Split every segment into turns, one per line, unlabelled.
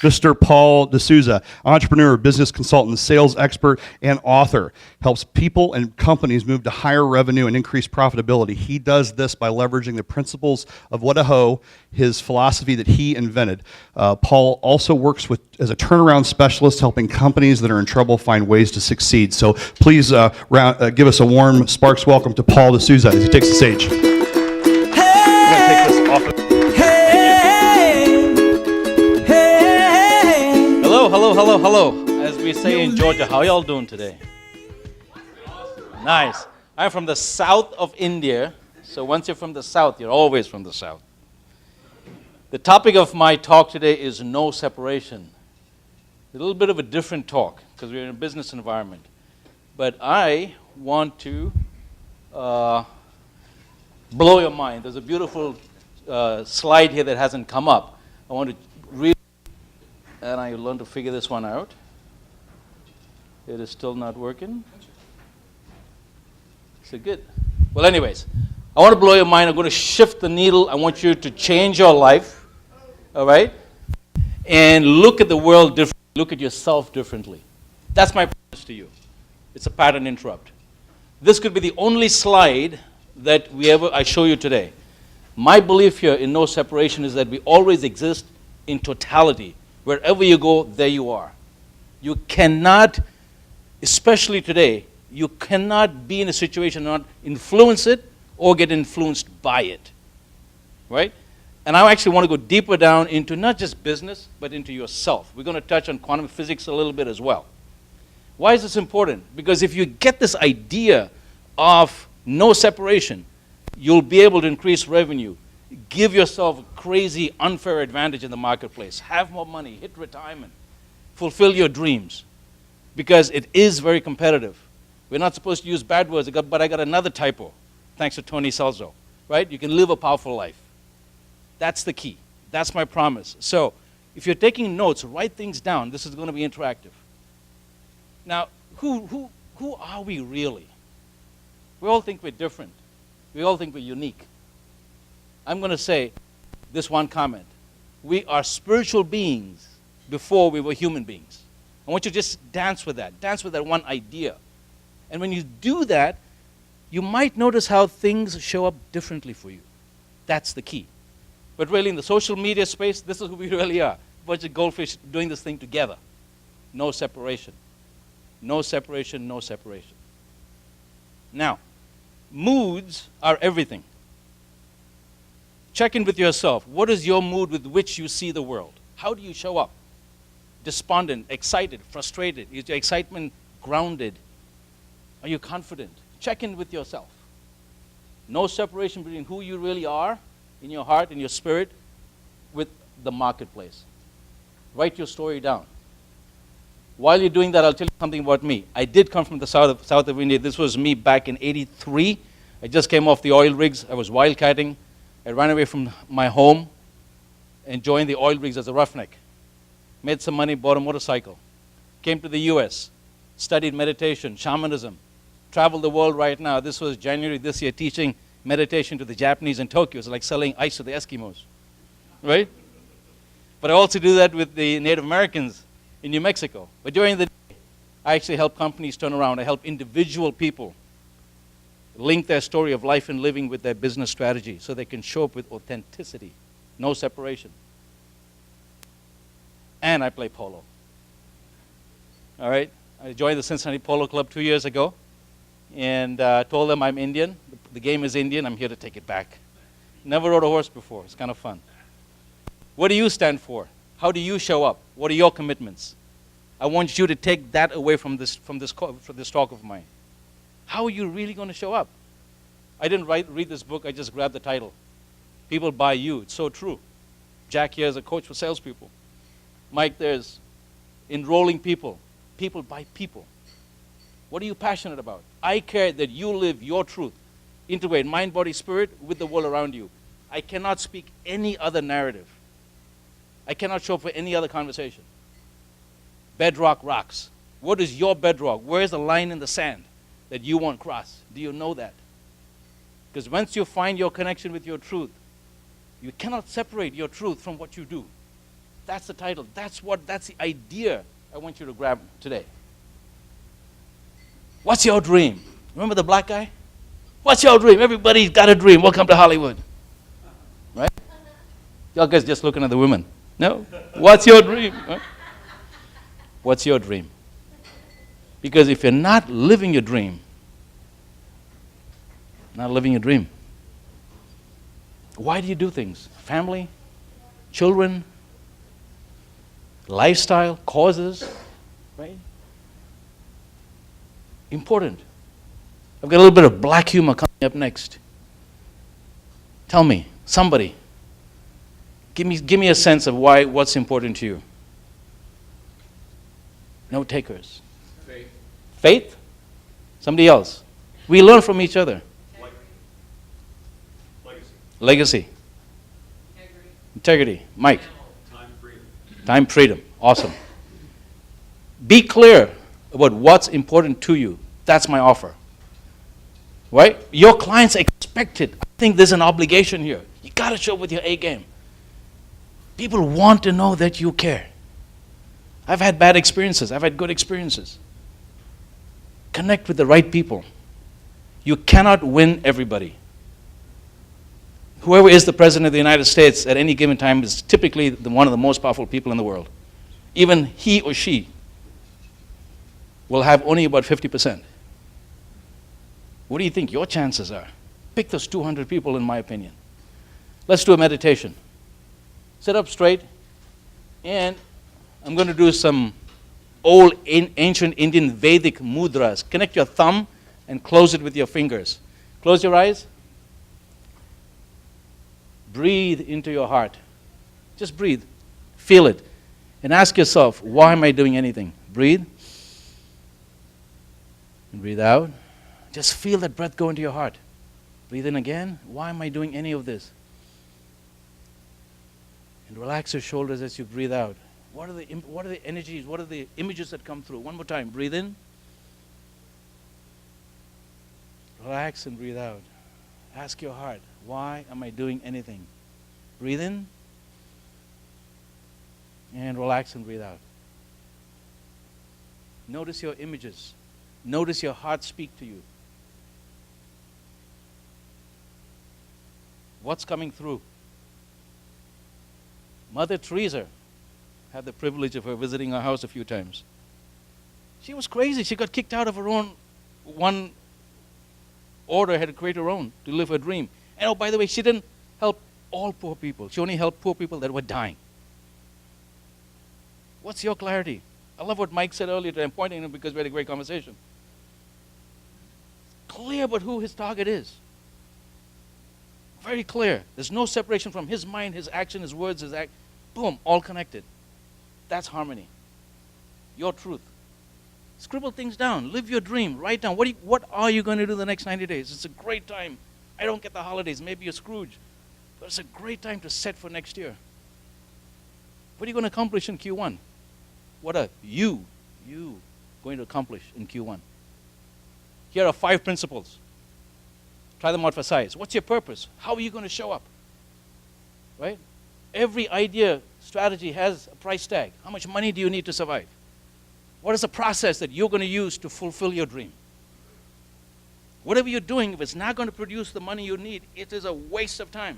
Mr. Paul D'Souza, entrepreneur, business consultant, sales expert, and author, helps people and companies move to higher revenue and increase profitability. He does this by leveraging the principles of What a Hoe, his philosophy that he invented. Paul also works as a turnaround specialist, helping companies that are in trouble find ways to succeed. So please give us a warm Sparks welcome to Paul D'Souza as he takes the stage. I'm going to take this off.
Hello. As we say in Georgia, how y'all doing today? Nice. I'm from the south of India, so once you're from the south, you're always from the south. The topic of my talk today is no separation. A little bit of a different talk because we're in a business environment. But I want to blow your mind. There's a beautiful slide here that hasn't come up. I want to read, and I learned to figure this one out. It is still not working. So good. Well, anyways, I want to blow your mind. I'm going to shift the needle. I want you to change your life, all right? And look at the world differently. Look at yourself differently. That's my promise to you. It's a pattern interrupt. This could be the only slide that I show you today. My belief here in no separation is that we always exist in totality. Wherever you go, there you are. You cannot, especially today, you cannot be in a situation and not influence it or get influenced by it, right? And I actually want to go deeper down into not just business, but into yourself. We're going to touch on quantum physics a little bit as well. Why is this important? Because if you get this idea of no separation, you'll be able to increase revenue, give yourself a crazy, unfair advantage in the marketplace, have more money, hit retirement, fulfill your dreams, because it is very competitive. We're not supposed to use bad words, but I got another typo, thanks to Tony Salzo, right? You can live a powerful life. That's the key. That's my promise. So if you're taking notes, write things down. This is going to be interactive. Now, who are we really? We all think we're different. We all think we're unique. I'm going to say this one comment. We are spiritual beings before we were human beings. I want you to just dance with that. Dance with that one idea. And when you do that, you might notice how things show up differently for you. That's the key. But really, in the social media space, this is who we really are. A bunch of goldfish doing this thing together. No separation. No separation, no separation. Now, moods are everything. Check in with yourself. What is your mood with which you see the world? How do you show up? Despondent, excited, frustrated? Is your excitement grounded? Are you confident? Check in with yourself. No separation between who you really are in your heart and your spirit with the marketplace. Write your story down. While you're doing that, I'll tell you something about me. I did come from the south of India. This was me back in '83. I just came off the oil rigs. I was wildcatting. I ran away from my home and joined the oil rigs as a roughneck. Made some money, bought a motorcycle. Came to the US, studied meditation, shamanism. Traveled the world right now. This was January this year, teaching meditation to the Japanese in Tokyo. It's like selling ice to the Eskimos, right? But I also do that with the Native Americans in New Mexico. But during the day, I actually help companies turn around. I help individual people link their story of life and living with their business strategy so they can show up with authenticity, no separation. And I play polo. All right? I joined the Cincinnati Polo Club 2 years ago and told them I'm Indian. The game is Indian. I'm here to take it back. Never rode a horse before. It's kind of fun. What do you stand for? How do you show up? What are your commitments? I want you to take that away from this talk of mine. How are you really going to show up? I didn't read this book. I just grabbed the title. People buy you. It's so true. Jack here is a coach for salespeople. Mike, there's enrolling people. People buy people. What are you passionate about? I care that you live your truth. Integrate mind, body, spirit with the world around you. I cannot speak any other narrative. I cannot show up for any other conversation. Bedrock rocks. What is your bedrock? Where's the line in the sand that you won't cross? Do you know that? Because once you find your connection with your truth, you cannot separate your truth from what you do. That's the title. That's the idea I want you to grab today. What's your dream? Remember the black guy? What's your dream? Everybody's got a dream. Welcome to Hollywood. Right? Y'all guys just looking at the women. No? What's your dream? Huh? What's your dream? Because if you're not living your dream, not living your dream, why do you do things? Family, children, lifestyle, causes, right? Important. I've got a little bit of black humor coming up next. Tell me, somebody, give me a sense of what's important to you. No takers.
Faith.
Faith? Somebody else. We learn from each other.
Legacy.
Legacy. Integrity. Mike.
Time, freedom.
Time, freedom. Awesome. Be clear about what's important to you. That's my offer. Right? Your clients expect it. I think there's an obligation here. You got to show up with your A game. People want to know that you care. I've had bad experiences. I've had good experiences. Connect with the right people. You cannot win everybody. Whoever is the president of the United States at any given time is typically one of the most powerful people in the world. Even he or she will have only about 50%. What do you think your chances are? Pick those 200 people, in my opinion. Let's do a meditation. Sit up straight, and I'm going to do some old ancient Indian Vedic mudras. Connect your thumb and close it with your fingers. Close your eyes. Breathe into your heart. Just breathe. Feel it. And ask yourself, why am I doing anything? Breathe. And breathe out. Just feel that breath go into your heart. Breathe in again. Why am I doing any of this? And relax your shoulders as you breathe out. What are the energies? What are the images that come through? One more time. Breathe in. Relax and breathe out. Ask your heart, why am I doing anything? Breathe in. And relax and breathe out. Notice your images. Notice your heart speak to you. What's coming through? Mother Teresa, had the privilege of her visiting our house a few times. She was crazy. She got kicked out of her own one order, had to create her own to live her dream. And oh, by the way, she didn't help all poor people. She only helped poor people that were dying. What's your clarity? I love what Mike said earlier today. I'm pointing at him because we had a great conversation. Clear about who his target is. Very clear. There's no separation from his mind, his action, his words, his act. Boom, all connected. That's harmony. Your truth. Scribble things down. Live your dream. Write down. What are you going to do the next 90 days? It's a great time. I don't get the holidays. Maybe you're Scrooge. But it's a great time to set for next year. What are you going to accomplish in Q1? What are you going to accomplish in Q1? Here are 5 principles. Try them out for size. What's your purpose? How are you going to show up? Right? Every idea, strategy has a price tag. How much money do you need to survive? What is the process that you're going to use to fulfill your dream? Whatever you're doing, if it's not going to produce the money you need, it is a waste of time.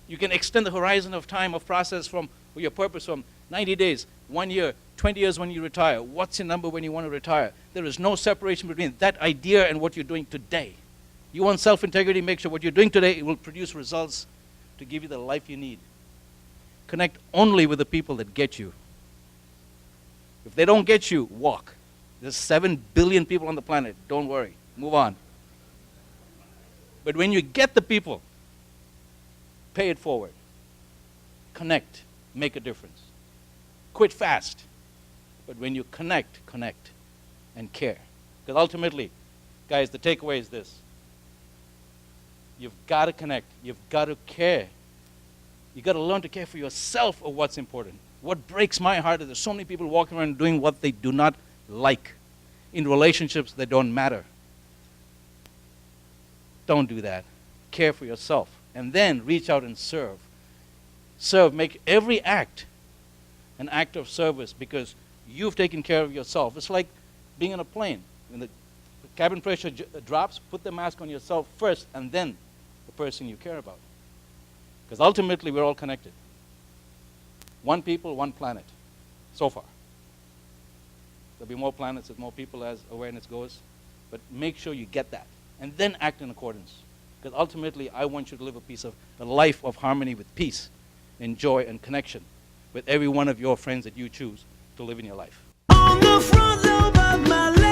You can extend the horizon of time of process from your purpose from 90 days, 1 year, 20 years when you retire. What's your number when you want to retire? There is no separation between that idea and what you're doing today. You want self-integrity, make sure what you're doing today will produce results to give you the life you need. Connect only with the people that get you. If they don't get you, walk. There's 7 billion people on the planet. Don't worry. Move on. But when you get the people, pay it forward. Connect. Make a difference. Quit fast. But when you connect and care. Because ultimately, guys, the takeaway is this. You've got to connect. You've got to care. You've got to learn to care for yourself of what's important. What breaks my heart is there's so many people walking around doing what they do not like in relationships that don't matter. Don't do that. Care for yourself. And then reach out and serve. Serve. Make every act an act of service because you've taken care of yourself. It's like being in a plane. When the cabin pressure drops, put the mask on yourself first and then the person you care about. Because ultimately, we're all connected. One people, one planet, so far. There'll be more planets with more people as awareness goes. But make sure you get that. And then act in accordance. Because ultimately, I want you to live a life of harmony with peace and joy and connection with every one of your friends that you choose to live in your life.
On the front lobe of my leg.